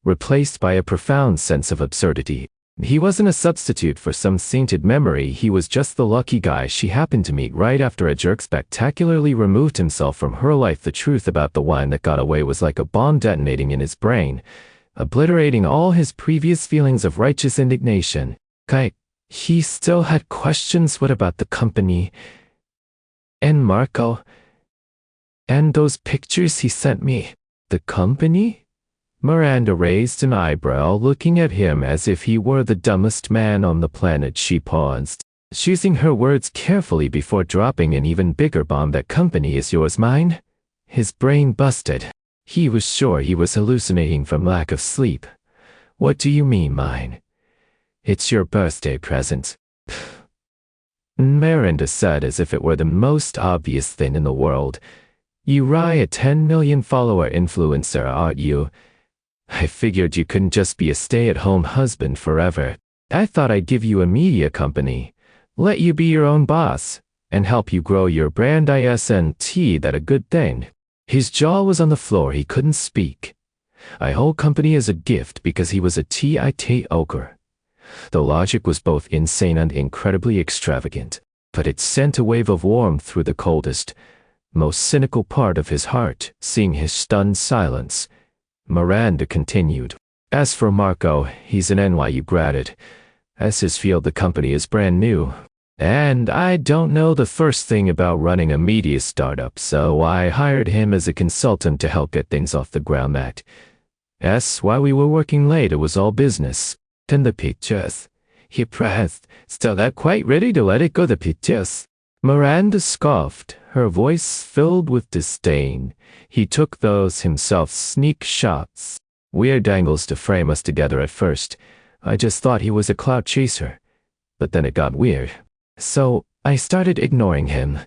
replaced by a profound sense of absurdity. He wasn't a substitute for some sainted memory. He was just the lucky guy she happened to meet right after a jerk spectacularly removed himself from her life. The truth about the one that got away was like a bomb detonating in his brain, obliterating all his previous feelings of righteous indignation. He still had questions. What about the company? And Marco? And those pictures he sent me? The company? Miranda raised an eyebrow, looking at him as if he were the dumbest man on the planet. She paused, choosing her words carefully before dropping an even bigger bomb. "That company is yours, mine?" His brain busted. He was sure he was hallucinating from lack of sleep. "What do you mean, mine?" "It's your birthday present," Miranda said as if it were the most obvious thing in the world. "You're a 10 million follower influencer, aren't you? I figured you couldn't just be a stay-at-home husband forever. I thought I'd give you a media company, let you be your own boss, and help you grow your brand. Isn't that a good thing?" His jaw was on the floor. He couldn't speak. "A whole company is a gift because he was a tit ogre." The logic was both insane and incredibly extravagant, but it sent a wave of warmth through the coldest, most cynical part of his heart. Seeing his stunned silence, Miranda continued, "As for Marco, he's an NYU graduate. As his field, the company is brand new. And I don't know the first thing about running a media startup, so I hired him as a consultant to help get things off the ground. Yes, while we were working late, it was all business. Then the pictures. He pressed, still not quite ready to let it go, the pictures. Miranda scoffed, her voice filled with disdain. He took those himself, sneak shots. Weird angles to frame us together at first. I just thought he was a clout chaser. But then it got weird. So, I started ignoring him.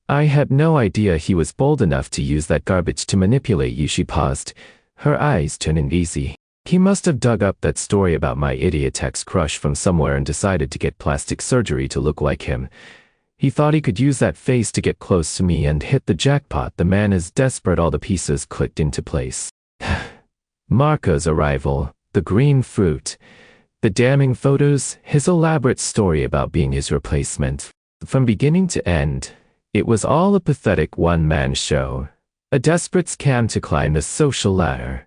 I had no idea he was bold enough to use that garbage to manipulate you. She paused, her eyes turning easy. He must have dug up that story about my idiot ex-crush from somewhere and decided to get plastic surgery to look like him. He thought he could use that face to get close to me and hit the jackpot. The man is desperate. All the pieces clicked into place. Marco's arrival, the green fruit, the damning photos, his elaborate story about being his replacement. From beginning to end, it was all a pathetic one-man show, a desperate scam to climb the social ladder.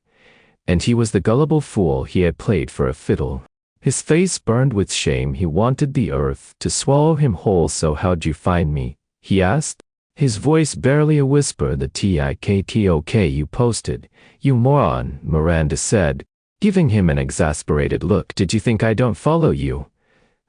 And he was the gullible fool he had played for a fiddle. His face burned with shame. He wanted the earth to swallow him whole. So how'd you find me? He asked, his voice barely a whisper. The TikTok you posted, you moron, Miranda said, giving him an exasperated look. Did you think I don't follow you?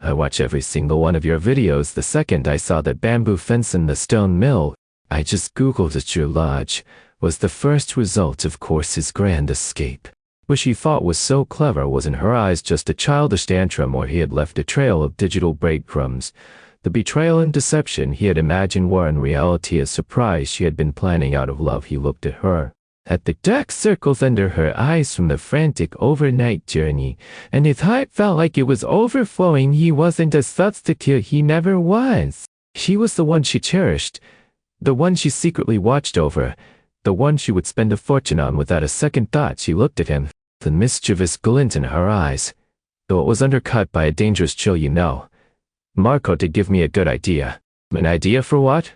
I watch every single one of your videos. The second I saw that bamboo fence in the stone mill, I just Googled at your lodge, was the first result. Of course, his grand escape, which he thought was so clever, was in her eyes just a childish tantrum, or he had left a trail of digital breadcrumbs. The betrayal and deception he had imagined were in reality a surprise she had been planning out of love. He looked at her, at the dark circles under her eyes from the frantic overnight journey, and his heart felt like it was overflowing. He wasn't a substitute. He never was. She was the one she cherished, the one she secretly watched over, the one she would spend a fortune on. Without a second thought, she looked at him, the mischievous glint in her eyes, though it was undercut by a dangerous chill. You know, Marco did give me a good idea. An idea for what?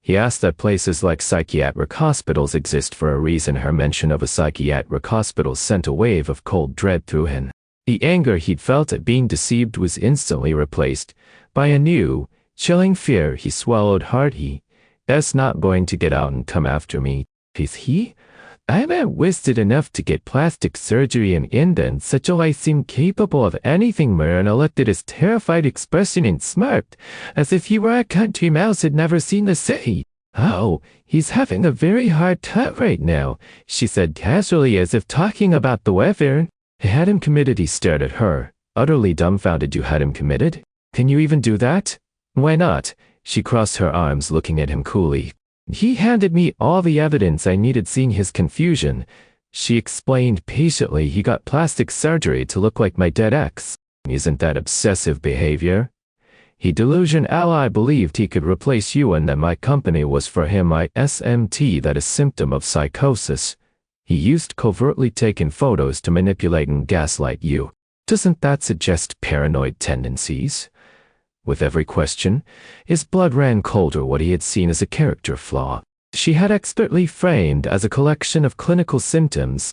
He asked. That places like psychiatric hospitals exist for a reason. Her mention of a psychiatric hospital sent a wave of cold dread through him. The anger he'd felt at being deceived was instantly replaced by a new, chilling fear. He swallowed hard. That's not going to get out and come after me, is he? I'm not wasted enough to get plastic surgery and indent such a I seem capable of anything. Miranda looked at his terrified expression and smirked, as if he were a country mouse had never seen the city. Oh, he's having a very hard time right now, she said casually, as if talking about the weather. I had him committed. He stared at her, utterly dumbfounded. You had him committed? Can you even do that? Why not? She crossed her arms, looking at him coolly. He handed me all the evidence I needed. Seeing his confusion, she explained patiently. He got plastic surgery to look like my dead ex. Isn't that obsessive behavior? He delusion ally believed he could replace you and that my company was for him. My SMT, that is symptom of psychosis. He used covertly taken photos to manipulate and gaslight you. Doesn't that suggest paranoid tendencies? With every question, his blood ran colder. What he had seen as a character flaw, she had expertly framed as a collection of clinical symptoms.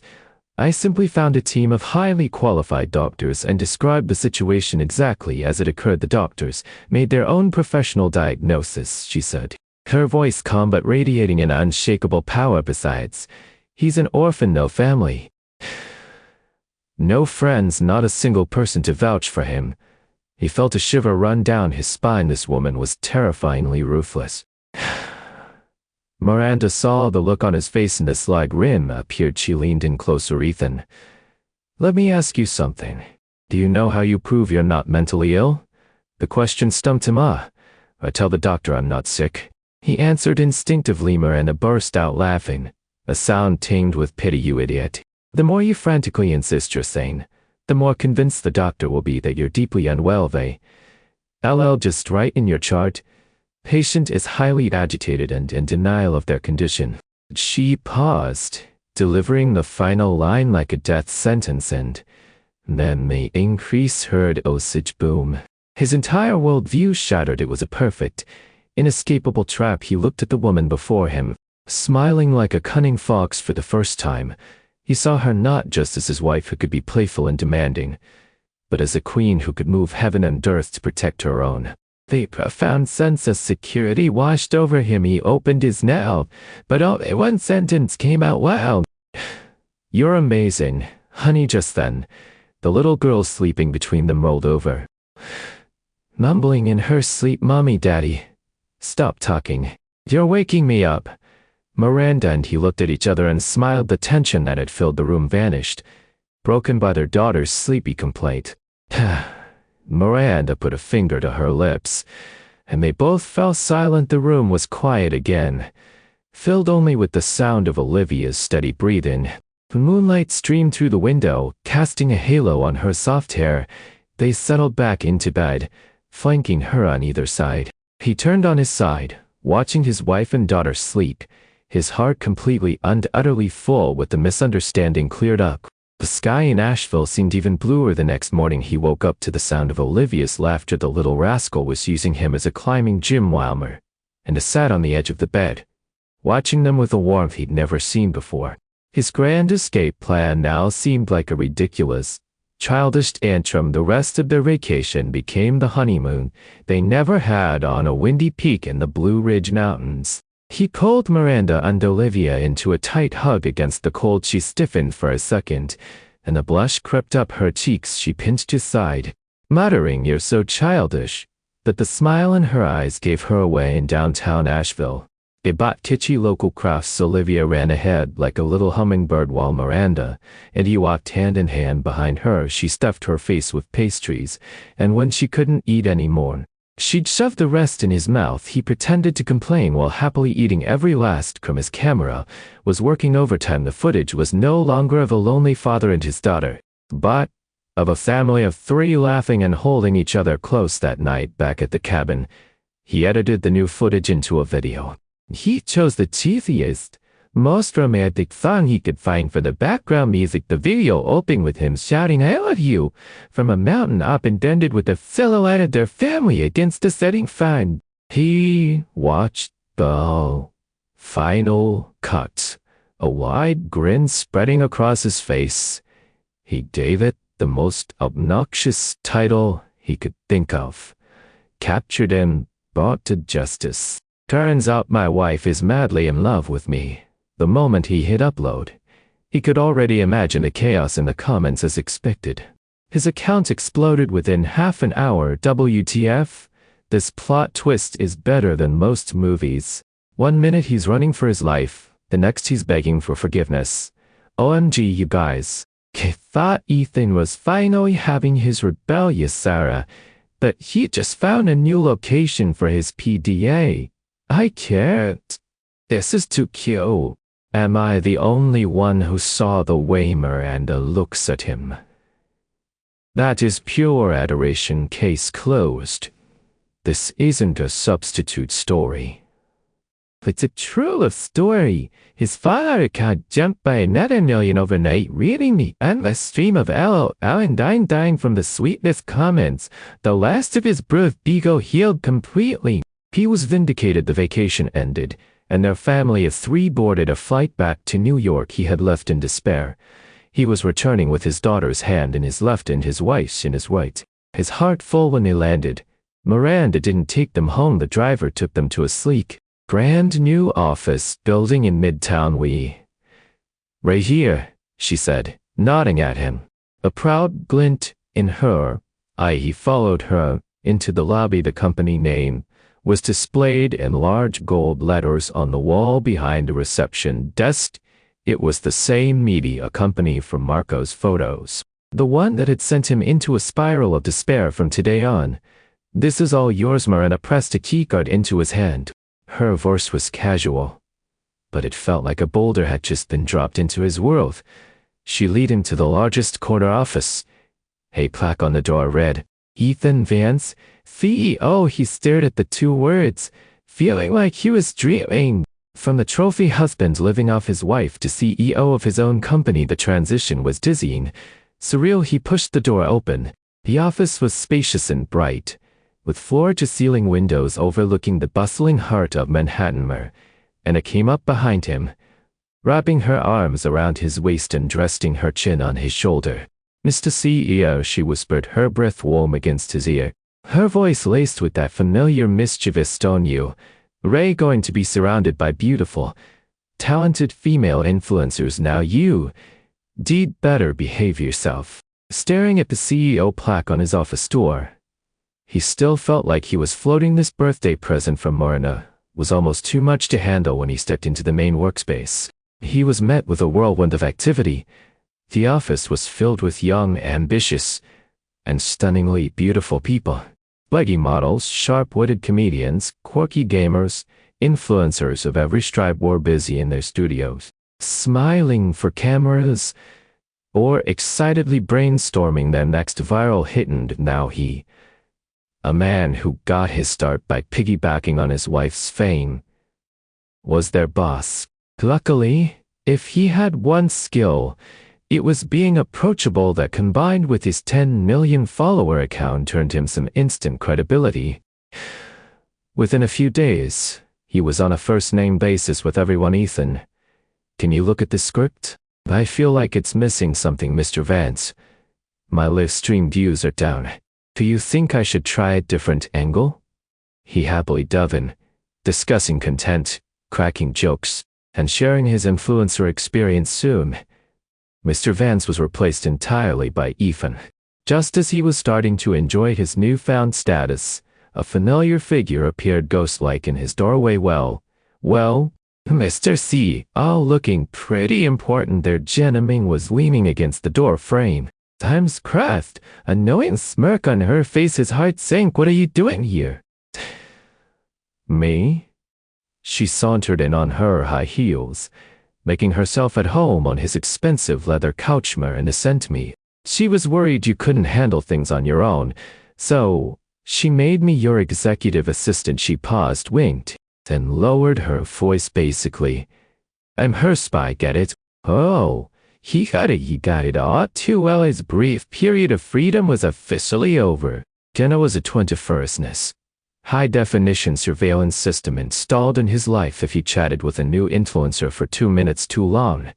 I simply found a team of highly qualified doctors and described the situation exactly as it occurred. The doctors made their own professional diagnosis, she said, her voice calm but radiating an unshakable power. Besides, he's an orphan, no family, no friends, not a single person to vouch for him. He felt a shiver run down his spine. This woman was terrifyingly ruthless. Miranda saw the look on his face and a sly grin appeared. She leaned in closer. Ethan, let me ask you something. Do you know how you prove you're not mentally ill? The question stumped him. I tell the doctor I'm not sick, he answered instinctively. Miranda burst out laughing, a sound tinged with pity. You idiot. The more you frantically insist you're sane, the more convinced the doctor will be that you're deeply unwell. Just write in your chart, patient is highly agitated and in denial of their condition. She paused, delivering the final line like a death sentence, and then may increase her dosage. Boom. His entire worldview shattered. It was a perfect, inescapable trap. He looked at the woman before him, smiling like a cunning fox for the first time. He saw her not just as his wife who could be playful and demanding, but as a queen who could move heaven and earth to protect her own. The profound sense of security washed over him. He opened his mouth, but only one sentence came out loud. "You're amazing, honey." Just then, the little girl sleeping between them rolled over, mumbling in her sleep, "Mommy, Daddy, stop talking. You're waking me up." Miranda and he looked at each other and smiled. The tension that had filled the room vanished, broken by their daughter's sleepy complaint. Miranda put a finger to her lips, and they both fell silent. The room was quiet again, filled only with the sound of Olivia's steady breathing. The moonlight streamed through the window, casting a halo on her soft hair. They settled back into bed, flanking her on either side. He turned on his side, watching his wife and daughter sleep, his heart completely and utterly full with the misunderstanding cleared up. The sky in Asheville seemed even bluer the next morning. He woke up to the sound of Olivia's laughter. The little rascal was using him as a climbing gym Wilmer, and sat on the edge of the bed, watching them with a warmth he'd never seen before. His grand escape plan now seemed like a ridiculous, childish tantrum. The rest of their vacation became the honeymoon they never had on a windy peak in the Blue Ridge Mountains. He pulled Miranda and Olivia into a tight hug against the cold. She stiffened for a second, and a blush crept up her cheeks. She pinched his side, muttering, "You're so childish," but the smile in her eyes gave her away. In downtown Asheville, they bought kitschy local crafts. Olivia ran ahead like a little hummingbird while Miranda and he walked hand in hand behind her. She stuffed her face with pastries, and when she couldn't eat any more, she'd shove the rest in his mouth. He pretended to complain while happily eating every last crumb. His camera was working overtime. The footage was no longer of a lonely father and his daughter, but of a family of three laughing and holding each other close that night back at the cabin. He edited the new footage into a video. He chose the cheesiest, most romantic song he could find for the background music. The video opened with him shouting, "I love you," from a mountain up, and ended with a silhouette of their family against the setting sun. He watched the final cut, a wide grin spreading across his face. He gave it the most obnoxious title he could think of: "Captured and Brought to Justice. Turns out my wife is madly in love with me." The moment he hit upload, he could already imagine the chaos in the comments. As expected, his account exploded within half an hour. "WTF? This plot twist is better than most movies. One minute he's running for his life, the next he's begging for forgiveness. OMG, you guys. I thought Ethan was finally having his rebellious Sarah, but he just found a new location for his PDA. I can't. This is too cute. Am I the only one who saw the way Miranda looks at him? That is pure adoration. Case closed. This isn't a substitute story. It's a true love story. His father got jumped by another million overnight, reading the endless stream of LOL and dying from the sweetness comments. The last of his bruised ego healed completely. He was vindicated. The vacation ended, and their family of three boarded a flight back to New York. He had left in despair. He was returning with his daughter's hand in his left and his wife's in his right, his heart full. When they landed, Miranda didn't take them home. The driver took them to a sleek, brand new office building in Midtown. Right here," she said, nodding at him. A proud glint in her eye. He followed her into the lobby. The company name was displayed in large gold letters on the wall behind the reception desk. It was the same media company from Marco's photos, the one that had sent him into a spiral of despair from today on. "This is all yours." Miranda pressed a keycard into his hand. Her voice was casual, but it felt like a boulder had just been dropped into his world. She led him to the largest corner office. A plaque on the door read, "Ethan Vance, CEO." He stared at the two words, feeling like he was dreaming. From the trophy husband living off his wife to CEO of his own company, the transition was dizzying, surreal. He pushed the door open. The office was spacious and bright, with floor-to-ceiling windows overlooking the bustling heart of Manhattan. Anna came up behind him, wrapping her arms around his waist and resting her chin on his shoulder. "Mr. CEO," she whispered, her breath warm against his ear, her voice laced with that familiar mischievous tone. "You, Ray, going to be surrounded by beautiful, talented female influencers now. You Deed better behave yourself. Staring at the CEO plaque on his office door, he still felt like he was floating. This birthday present from Miranda was almost too much to handle when he stepped into the main workspace. He was met with a whirlwind of activity. The office was filled with young, ambitious, and stunningly beautiful people. Leggy models, sharp-witted comedians, quirky gamers, influencers of every stripe were busy in their studios, smiling for cameras or excitedly brainstorming their next viral hit. And now he, a man who got his start by piggybacking on his wife's fame, was their boss. Luckily, if he had one skill, it was being approachable that, combined with his 10 million follower account, earned him some instant credibility. Within a few days, he was on a first-name basis with everyone. Ethan, can you look at the script? I feel like it's missing something, Mr. Vance. My live stream views are down. Do you think I should try a different angle? He happily dove in, discussing content, cracking jokes, and sharing his influencer experience. Soon, Mr. Vance was replaced entirely by Ethan. Just as he was starting to enjoy his newfound status, a familiar figure appeared ghost-like in his doorway. Well, Mr. C, all looking pretty important there. Jenna Ming was leaning against the door frame. Time's craft, a knowing smirk on her face. His heart sank. What are you doing here? Me? She sauntered in on her high heels, making herself at home on his expensive leather couch. Miranda sent me. She was worried you couldn't handle things on your own, so she made me your executive assistant. She paused, winked, then lowered her voice. Basically, I'm her spy, get it? Oh, he got it all too well. His brief period of freedom was officially over. Jenna was a 21st high-definition surveillance system installed in his life if he chatted with a new influencer for 2 minutes too long.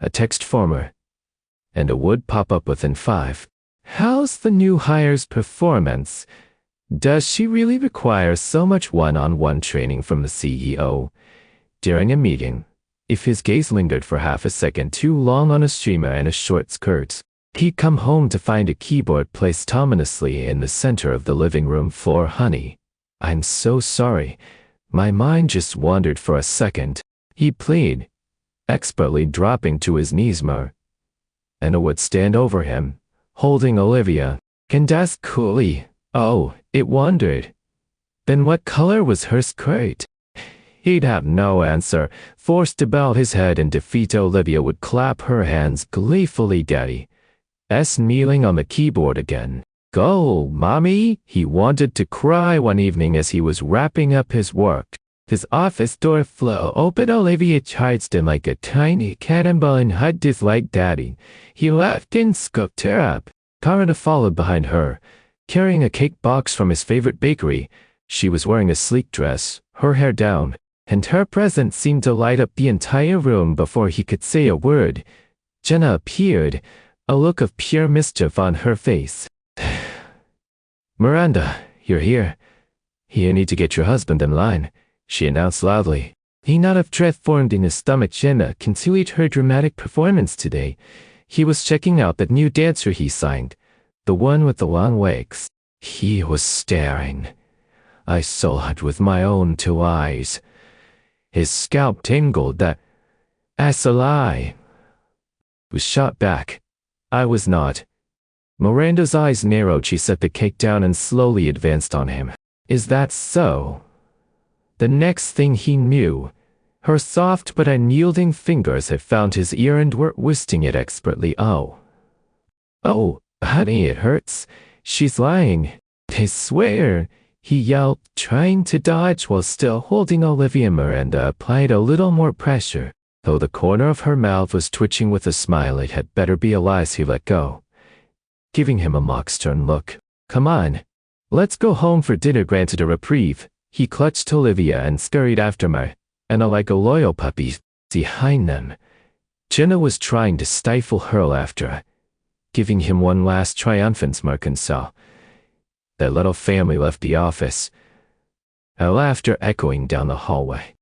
A text former, and it would pop up within 5. How's the new hire's performance? Does she really require so much one-on-one training from the CEO? During a meeting, if his gaze lingered for half a second too long on a streamer in a short skirt, he'd come home to find a keyboard placed ominously in the center of the living room floor. Honey, I'm so sorry. My mind just wandered for a second, he pleaded, expertly dropping to his knees. Anna would stand over him, holding Olivia. And asked coolly, oh, it wandered. Then what color was her skirt? He'd have no answer, forced to bow his head in defeat. Olivia would clap her hands gleefully. Daddy's kneeling on the keyboard again. Go, Mommy! He wanted to cry one evening as he was wrapping up his work. His office door flew open. Olivia charged him like a tiny cannonball and hugged his leg. Daddy. He laughed and scooped her up. Karina followed behind her, carrying a cake box from his favorite bakery. She was wearing a sleek dress, her hair down, and her presence seemed to light up the entire room before he could say a word. Jenna appeared, a look of pure mischief on her face. Miranda, you're here. You need to get your husband in line, she announced loudly. A knot of dread formed in his stomach. Jenna continued her dramatic performance today. He was checking out that new dancer he signed, the one with the long legs. He was staring. I saw it with my own 2 eyes. His scalp tingled. That as a lie was shot back. I was not. Miranda's eyes narrowed. She set the cake down and slowly advanced on him. Is that so? The next thing he knew, her soft but unyielding fingers had found his ear and were twisting it expertly. Oh, honey, it hurts. She's lying. I swear, he yelled, trying to dodge while still holding Olivia. Miranda applied a little more pressure. Though the corner of her mouth was twitching with a smile, it had better be a lie. He let go, giving him a mock stern look. Come on, let's go home for dinner. Granted a reprieve, he clutched Olivia and scurried after her, Anna like a loyal puppy behind them. Jenna was trying to stifle her laughter, giving him one last triumphant smirk, and saw their little family left the office, her laughter echoing down the hallway.